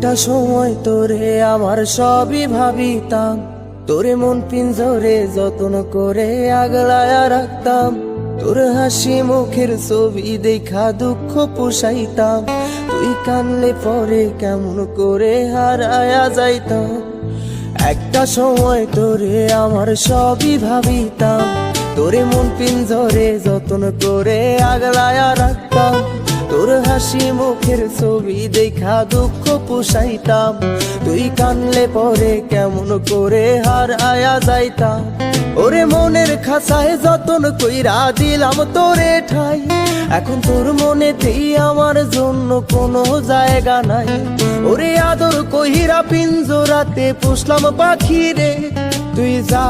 একটা সময় তোরে আমার সবই ভাবিতাম, তোরে মন পিঞ্জরে যত্ন করে আগলায়া রাখতাম। তোর হাসি মুখের ছবি দেখা দুঃখ পোষাইতাম, তুই কানলে পরে কেমন করে হারায়া যাইতাম। একটা সময় তোরে আমার সবই ভাবিতাম, তোরে মন পিঞ্জরে যত্ন করে আগলায়া রাখতাম। তোর হাসি মুখের ছবি দেখা দুঃখ পোষাইতাম, তুই কানলে পরে কেমন করে হারায়া যাইতাম। ওরে মনের খাঁচায় যতন কইরা দিলাম তোরে ঠাই, এখন তোর মনেতেই আমার জন্য কোনো জায়গা নাই। ওরে আদর কইরা পিঞ্জরাতে পুষলাম পাখি রে, তুই যা